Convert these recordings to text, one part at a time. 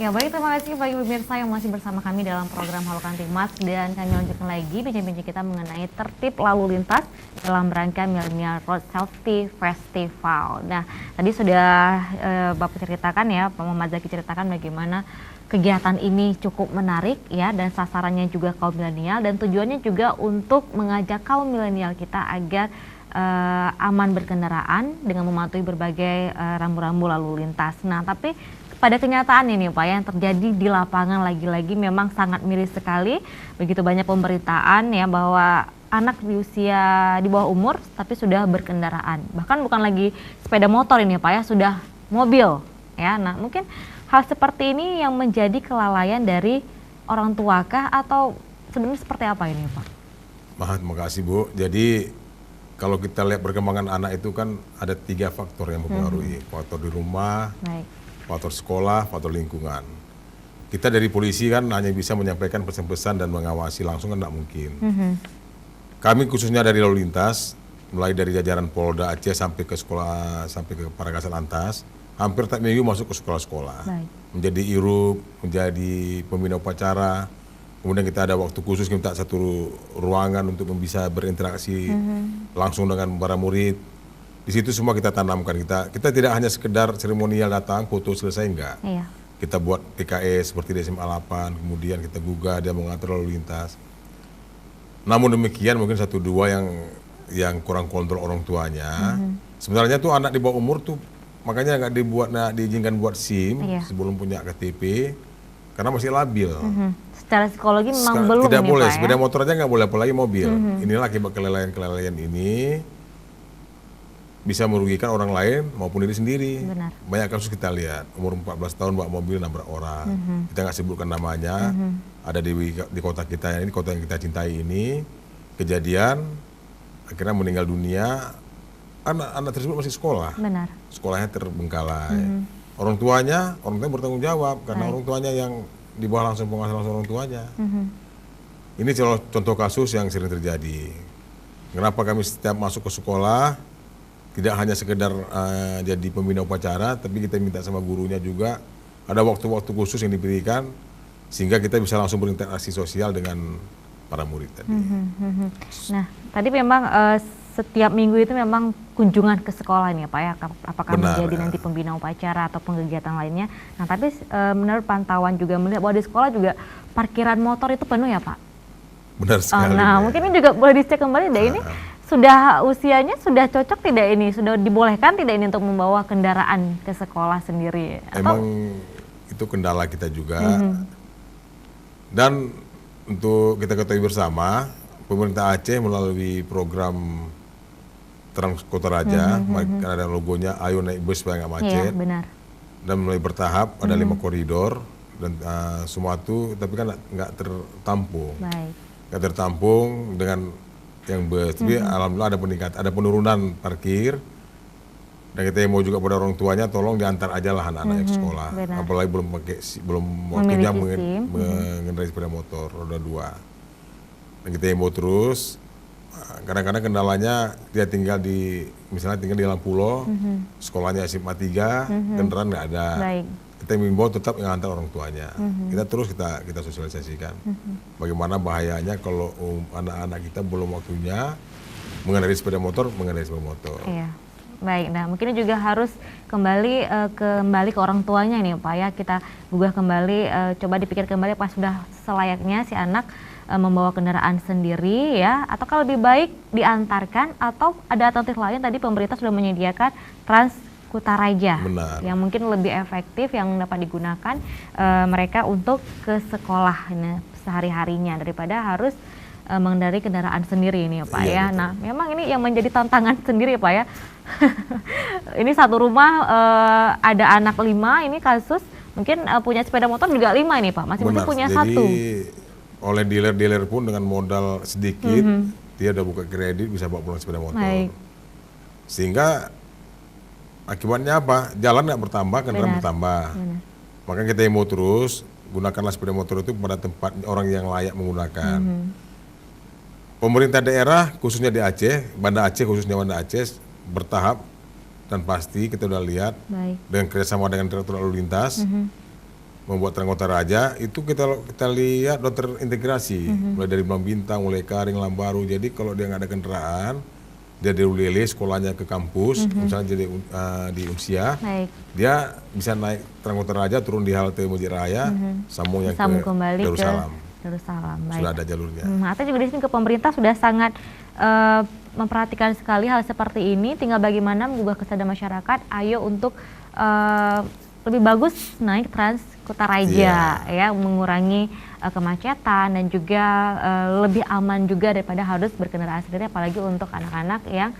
Ya baik, terima kasih bagi pemirsa yang masih bersama kami dalam program Halo Kamtibmas, dan kami lanjutkan lagi bincang-bincang kita mengenai tertib lalu lintas dalam rangka Millennial Road Safety Festival. Nah, tadi sudah Bapak ceritakan ya, Pak Muhammad Zaki ceritakan bagaimana kegiatan ini cukup menarik ya, dan sasarannya juga kaum milenial, dan tujuannya juga untuk mengajak kaum milenial kita agar aman berkendaraan dengan mematuhi berbagai rambu-rambu lalu lintas. Nah, tapi pada kenyataan ini Pak, yang terjadi di lapangan lagi-lagi memang sangat miris sekali. Begitu banyak pemberitaan ya bahwa anak di usia di bawah umur tapi sudah berkendaraan. Bahkan bukan lagi sepeda motor ini Pak ya, sudah mobil ya. Nah, mungkin hal seperti ini yang menjadi kelalaian dari orang tua kah, atau sebenarnya seperti apa ini Pak? Terima kasih Bu. Jadi kalau kita lihat perkembangan anak itu kan ada 3 faktor yang mempengaruhi. Faktor di rumah, Baik. faktor sekolah, faktor lingkungan. Kita dari polisi kan hanya bisa menyampaikan pesan-pesan dan mengawasi langsung kan tidak mungkin. Kami khususnya dari lalu lintas, mulai dari jajaran Polda Aceh sampai ke sekolah, sampai ke para kasat lantas, hampir tiap minggu masuk ke sekolah-sekolah. Baik. Menjadi irup, menjadi pembina upacara. Kemudian kita ada waktu khusus, kita minta satu ruangan untuk bisa berinteraksi langsung dengan para murid. Di situ semua kita tanamkan. Kita tidak hanya sekedar seremonial datang, foto selesai, enggak. Iya. Kita buat PKS seperti di SMA 8, kemudian kita gugah dia mengatur lalu lintas. Namun demikian mungkin 1-2 yang kurang kontrol orang tuanya. Sebenarnya tuh anak di bawah umur tuh makanya nggak diizinkan buat SIM sebelum punya KTP karena masih labil. Secara psikologi memang belum tidak ini boleh, Pak ya? sepeda motor aja nggak boleh, apalagi mobil. Inilah akibat kelalaian ini bisa merugikan orang lain maupun diri sendiri. Benar. Banyak kasus kita lihat, umur 14 tahun bawa mobil nabrak orang. Kita nggak sebutkan namanya, ada di kota kita ini, kota yang kita cintai ini, kejadian akhirnya meninggal dunia, anak tersebut masih sekolah. Benar. Sekolahnya terbengkalai. Orang tuanya bertanggung jawab, karena orang tuanya yang di bawah langsung pengawasan langsung orang tuanya. Ini contoh kasus yang sering terjadi. Kenapa kami setiap masuk ke sekolah, tidak hanya sekedar jadi pembina upacara, tapi kita minta sama gurunya juga ada waktu-waktu khusus yang diberikan sehingga kita bisa langsung berinteraksi sosial dengan para murid tadi. Nah, tadi memang setiap minggu itu memang kunjungan ke sekolah ini ya Pak ya, apakah menjadi nanti pembina upacara atau kegiatan lainnya. Nah, tapi menurut pantauan juga melihat bahwa di sekolah juga parkiran motor itu penuh ya Pak? Benar sekali. Nah, mungkin ini juga boleh dicek kembali deh, ini sudah usianya sudah cocok tidak ini? Sudah dibolehkan tidak ini untuk membawa kendaraan ke sekolah sendiri? Emang itu kendala kita juga. Dan untuk kita ketahui bersama, pemerintah Aceh melalui program Trans Kota Raja, kan ada logonya, ayo naik bus supaya nggak macet. Iya, benar. Dan mulai bertahap, ada 5 koridor, dan semua itu tapi kan nggak tertampung. Baik. Nggak tertampung dengan yang bus, tapi alhamdulillah ada peningkatan, ada penurunan parkir. Dan kita mau juga pada orang tuanya, tolong diantar aja lah anak-anak ke sekolah. Benar. Apalagi belum waktunya SIM. mengendarai sepeda motor roda 2. Dan kita mau terus. Kadang-kadang kendalanya dia misalnya tinggal di Lampulo, sekolahnya SMA 3, kendaraan nggak ada. Baik. Kita mengimbau tetap mengantar orang tuanya. Kita terus kita sosialisasikan. Bagaimana bahayanya kalau anak-anak kita belum waktunya mengendarai sepeda motor. Iya. Baik, nah mungkin juga harus kembali ke orang tuanya nih Pak ya, kita gugah kembali, coba dipikir kembali pas sudah selayaknya si anak membawa kendaraan sendiri ya, atau kalau lebih baik diantarkan, atau ada alternatif lain tadi pemerintah sudah menyediakan Trans Kota Raja. Benar. Yang mungkin lebih efektif, yang dapat digunakan mereka untuk ke sekolah sehari-harinya daripada harus mengendarai kendaraan sendiri ini ya Pak ya. Betul. Nah, memang ini yang menjadi tantangan sendiri ya Pak ya. Ini satu rumah ada anak 5, ini kasus mungkin punya sepeda motor juga 5 ini Pak, masing-masing punya Jadi, 1. Oleh dealer-dealer pun dengan modal sedikit, dia udah buka kredit bisa bawa pulang sepeda motor. Baik. Sehingga akibatnya apa? Jalan nggak bertambah, kendaraan bertambah. Makanya kita mau terus gunakanlah sepeda motor itu pada tempat orang yang layak menggunakan. Pemerintah daerah khususnya di Aceh, Banda Aceh khususnya Banda Aceh bertahap dan pasti kita udah lihat dengan kerjasama dengan Direktur Lalu Lintas membuat Terang Kota Raja itu kita lihat udah terintegrasi mulai dari Belang Bintang, mulai Karing, Lambaru. Jadi kalau dia nggak ada kendaraan, dia dari Ulele sekolahnya ke kampus, misalnya jadi di Unsia, dia bisa naik Terang Kota Raja, turun di halte Masjid Raya, sambung kembali Darussalam. ke Darussalam. Sudah ada jalurnya. Atau juga di sini ke pemerintah sudah sangat memperhatikan sekali hal seperti ini. Tinggal bagaimana menggugah kesadaran masyarakat. Ayo untuk lebih bagus naik Trans Kota Raja, ya, mengurangi kemacetan dan juga lebih aman juga daripada harus berkendaraan sendiri, apalagi untuk anak-anak yang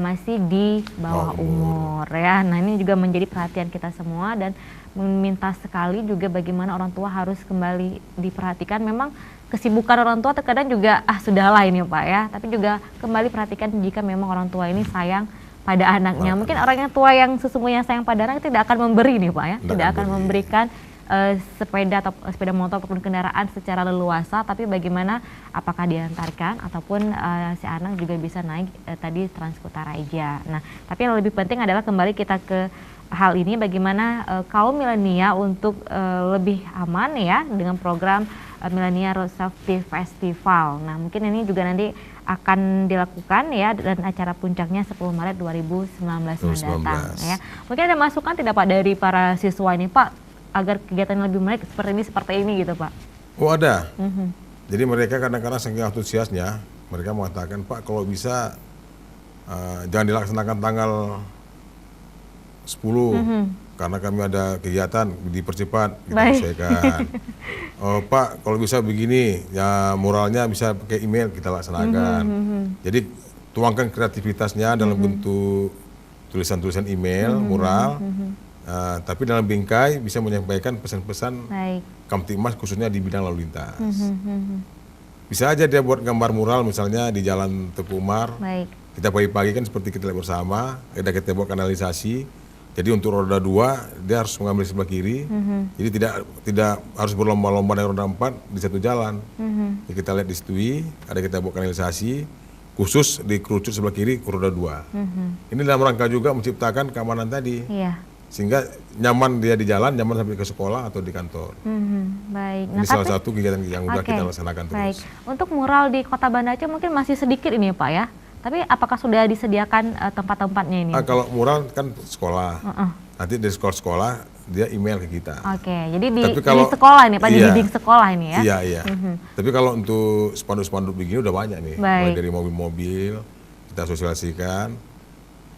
masih di bawah umur, ya. Nah, ini juga menjadi perhatian kita semua dan meminta sekali juga bagaimana orang tua harus kembali diperhatikan. Memang kesibukan orang tua terkadang juga sudahlah ini Pak, ya, tapi juga kembali perhatikan jika memang orang tua ini sayang pada anaknya. Mungkin orang tua yang sesungguhnya sayang pada anak tidak akan memberi nih Pak, ya, tidak akan memberikan sepeda motor ataupun kendaraan secara leluasa, tapi bagaimana apakah diantarkan ataupun si anak juga bisa naik tadi Trans Kota Raja. Nah, tapi yang lebih penting adalah kembali kita ke hal ini, bagaimana kaum milenial untuk lebih aman, ya, dengan program Millennial Road Safety Festival. Nah, mungkin ini juga nanti akan dilakukan, ya, dan acara puncaknya 10 Maret 2019 mendatang, ya. Mungkin ada masukan tidak Pak dari para siswa ini Pak, agar kegiatan lebih menarik seperti ini gitu Pak? Oh, ada. Jadi mereka kadang-kadang saking antusiasnya, mereka mengatakan, Pak, kalau bisa jangan dilaksanakan tanggal 10, karena kami ada kegiatan, dipercepat, kita selesaikan. Oh, Pak, kalau bisa begini, ya muralnya bisa pakai email, kita laksanakan. Jadi tuangkan kreativitasnya dalam bentuk tulisan-tulisan email, mural, tapi dalam bingkai bisa menyampaikan pesan-pesan Kamtibmas khususnya di bidang lalu lintas. Bisa aja dia buat gambar mural misalnya di Jalan Teguh Umar. Kita pagi-pagi kan seperti kita lihat bersama, kita buat kanalisasi. Jadi untuk roda 2 dia harus mengambil sebelah kiri. Jadi tidak harus berlomba-lomba dengan roda 4 di satu jalan. Jadi kita lihat di Setui, ada kita buat kanalisasi khusus dikerucut sebelah kiri ke roda 2. Ini dalam rangka juga menciptakan keamanan tadi. Sehingga nyaman dia di jalan, nyaman sampai ke sekolah atau di kantor. Baik. Ini salah satu kegiatan yang sudah kita laksanakan terus. Untuk mural di Kota Banda Aceh mungkin masih sedikit ini Pak, ya. Tapi apakah sudah disediakan tempat-tempatnya ini? Kalau mural kan sekolah. Nanti dari sekolah dia email ke kita. Jadi di sekolah ini Pak, dibimbing sekolah ini, ya. Iya. Tapi kalau untuk spanduk-spanduk begini udah banyak nih. Mulai dari mobil-mobil kita sosialisasikan.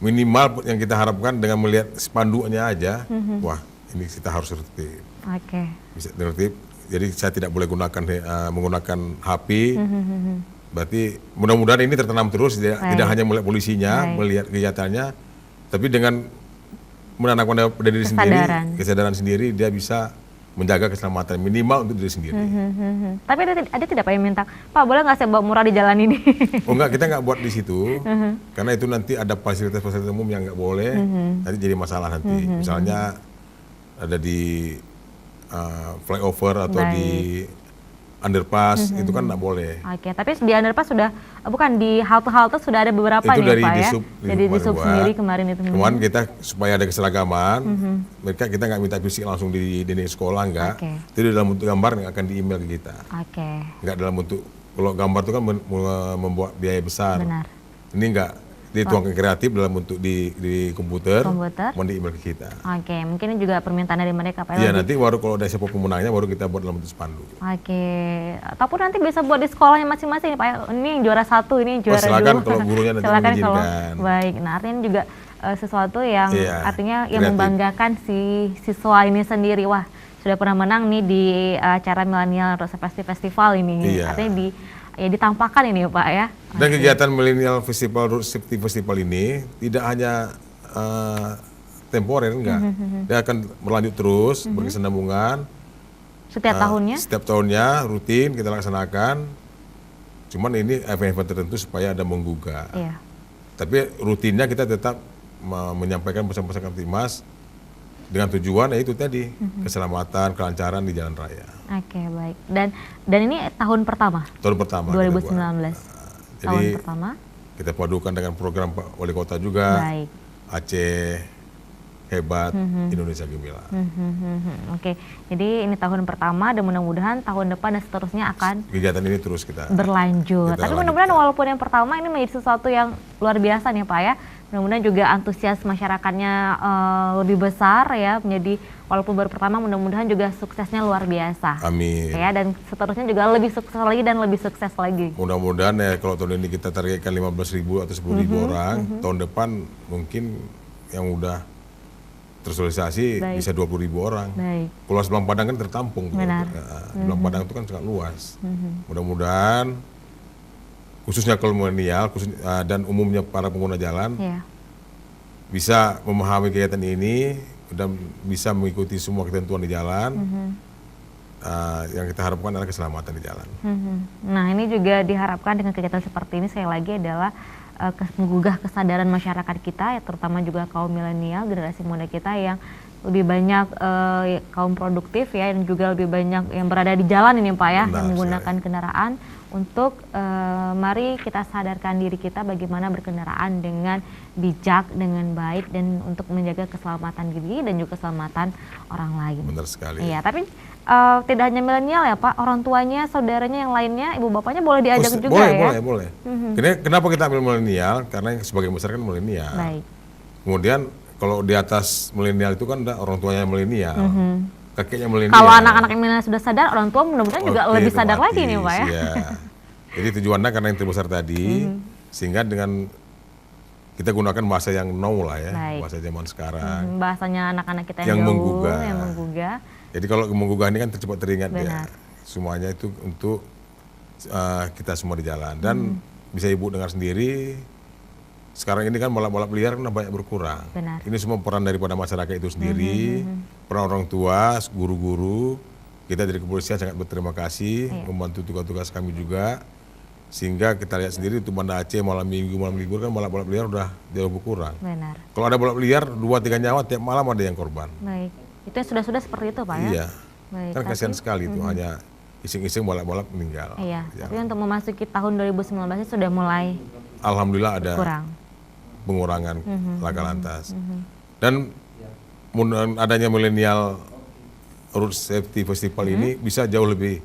Minimal yang kita harapkan dengan melihat spanduknya aja, wah ini kita harus tertib. Bisa tertib. Jadi saya tidak boleh menggunakan HP. Berarti mudah-mudahan ini tertanam terus, tidak hanya melihat polisinya, melihat kegiatannya, tapi dengan menanamkan pada diri sendiri, kesadaran sendiri, dia bisa menjaga keselamatan minimal untuk diri sendiri. Tapi ada tidak Pak yang minta, Pak boleh nggak saya bawa mural di jalan ini? Oh enggak, kita nggak buat di situ, karena itu nanti ada fasilitas-fasilitas umum yang nggak boleh, nanti jadi masalah nanti. Misalnya ada di flyover atau di underpass, itu kan nggak boleh. Tapi di underpass sudah, bukan di halte-halte sudah ada beberapa itu nih dari Pak, ya? Dari Disub sendiri kemarin itu. Kemarin kita supaya ada keseragaman, kita nggak minta fisik langsung di dinding sekolah, enggak. Itu dalam bentuk gambar yang akan di email ke kita. Enggak dalam bentuk, kalau gambar itu kan membuat biaya besar. Ini enggak. Dituangkan kreatif dalam bentuk di komputer, mau di email ke kita. Mungkin ini juga permintaan dari mereka Pak. Iya, nanti baru kalau ada siapa pemenangnya baru kita buat dalam bentuk spanduk. Ataupun nanti bisa buat di sekolahnya masing-masing Pak. Ini yang juara 1, ini yang juara 2. Silakan kalau gurunya nanti mengizinkan. Baik, nah artinya juga sesuatu yang artinya yang membanggakan si siswa ini sendiri. Wah, sudah pernah menang nih di acara Millennial Road Safety Festival ini. Artinya ditampakkan ini Pak, ya. Dan kegiatan Millennial Festival Road Safety Festival ini tidak hanya temporer, enggak. Dia akan berlanjut terus, berkesinambungan. Setiap tahunnya? Setiap tahunnya rutin kita laksanakan. Cuman ini event-event tertentu supaya ada menggugah. Tapi rutinnya kita tetap menyampaikan pesan-pesan Kamtibmas dengan tujuan itu tadi, keselamatan, kelancaran di jalan raya. Baik. Dan ini tahun pertama? Tahun pertama. 2019. Tahun pertama? Kita padukan dengan program Pak Wali Kota juga. Aceh hebat Indonesia Gemilang. Oke, jadi ini tahun pertama dan mudah-mudahan tahun depan dan seterusnya akan Kegiatan ini terus kita berlanjut. kita Tapi mudah-mudahan walaupun yang pertama ini menjadi sesuatu yang luar biasa nih Pak ya. Mudah-mudahan juga antusias masyarakatnya lebih besar ya, menjadi walaupun baru pertama mudah-mudahan juga suksesnya luar biasa. Amin. Ya, dan seterusnya juga lebih sukses lagi dan lebih sukses lagi. Mudah-mudahan ya kalau tahun ini kita targetkan 15.000 atau 10.000 orang, tahun depan mungkin yang udah tersosialisasi Baik. bisa 20.000 orang. Baik. Pulau Sebelang Padang kan tertampung. Benar. Sebelang Padang itu kan sangat luas. Mudah-mudahan khususnya kaum milenial dan umumnya para pengguna jalan Ya. bisa memahami kegiatan ini dan bisa mengikuti semua ketentuan di jalan. Yang kita harapkan adalah keselamatan di jalan. Nah, ini juga diharapkan dengan kegiatan seperti ini sekali lagi adalah menggugah kesadaran masyarakat kita, ya, terutama juga kaum milenial, generasi muda kita yang lebih banyak kaum produktif ya, dan juga lebih banyak yang berada di jalan ini Pak ya, Benar, yang menggunakan kendaraan untuk mari kita sadarkan diri kita bagaimana berkendaraan dengan bijak, dengan baik, dan untuk menjaga keselamatan diri dan juga keselamatan orang lain. Benar sekali. Iya, tapi tidak hanya milenial ya Pak, orang tuanya, saudaranya yang lainnya, ibu bapaknya boleh diajak juga ya? Boleh. Kenapa kita ambil milenial? Karena sebagian besar kan milenial. Baik. Kemudian kalau di atas milenial itu kan ada orang tuanya milenial, kakeknya milenial. Kalau anak-anak yang milenial sudah sadar, orang tua mudah-mudahan juga Oke, lebih sadar otomatis, lagi nih Pak ya? Iya. Jadi tujuannya karena yang terbesar tadi, sehingga dengan kita gunakan bahasa yang now lah ya, Baik. bahasa zaman sekarang. Bahasanya anak-anak kita Yang yang jauh, menggugah. yang menggugah. Jadi kalau menggugah ini kan cepat teringat Benar. ya, semuanya itu untuk kita semua di jalan. Dan bisa Ibu dengar sendiri, sekarang ini kan balap-balap liar kan banyak berkurang. Benar. Ini semua peran daripada masyarakat itu sendiri, peran orang tua, guru-guru, kita dari kepolisian sangat berterima kasih, membantu tugas-tugas kami juga, sehingga kita lihat sendiri untuk Banda Aceh malam minggu, malam libur kan balap-balap liar udah jauh berkurang. Benar. Kalau ada balap liar, 2-3 nyawa tiap malam ada yang korban. Baik. Itu yang sudah seperti itu Pak ya? Iya, Baik, kan kasihan tapi- sekali itu hanya iseng-iseng balap-balap meninggal. Iya, Ya. tapi untuk memasuki tahun 2019 ini sudah mulai Alhamdulillah ada kurang. pengurangan laka lantas. Dan adanya milenial Road Safety Festival ini bisa jauh lebih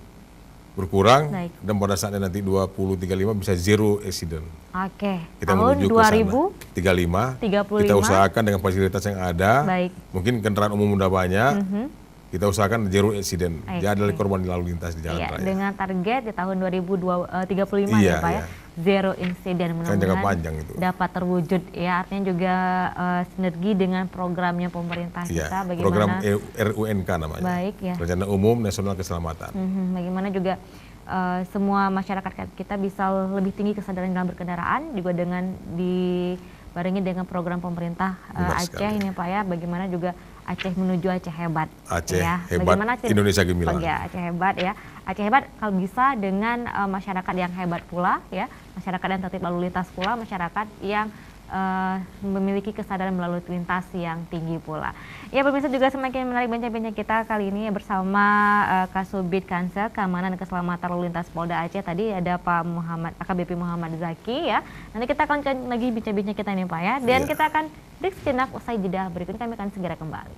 berkurang. Baik. Dan pada saatnya nanti 2035 bisa zero accident. Oke, Kita tahun menuju ke sana. 35 2035. kita usahakan dengan fasilitas yang ada. Baik. Mungkin kendaraan umum udah banyak. Kita usahakan zero accident. Oke. Jangan ada korban di lalu lintas di jalan Iya, raya. dengan target di tahun 2035 Iya, ya Pak ya, iya. zero insiden, Kan jangka mudah-mudahan panjang itu. dapat terwujud ya. Artinya juga sinergi dengan programnya pemerintah Iya, kita, program bagaimana RUNK namanya. baik ya. Rencana Umum Nasional Keselamatan. Bagaimana juga semua masyarakat kita bisa lebih tinggi kesadaran dalam berkendaraan, juga dengan dibarengi dengan program pemerintah Benar Aceh sekali. ini Pak ya, bagaimana juga Aceh menuju Aceh hebat. Aceh ya. hebat, Bagaimana Indonesia gemilang. Ya, Aceh hebat ya. Aceh hebat kalau bisa dengan masyarakat yang hebat pula ya, masyarakat yang tertib lalu lintas pula, masyarakat yang memiliki kesadaran melalui lintas yang tinggi pula. Ya pemirsa, juga semakin menarik bincang-bincang kita kali ini bersama Kasubit Kansel Keamanan dan Keselamatan Lalu Lintas Polda Aceh. Tadi ada Pak Muhammad AKBP Muhammad Zaki ya. Nanti kita akan lanjutkan lagi bincang-bincang kita nih Pak ya. Dan Iya. kita akan break sejenak, usai jeda berikut kami akan segera kembali.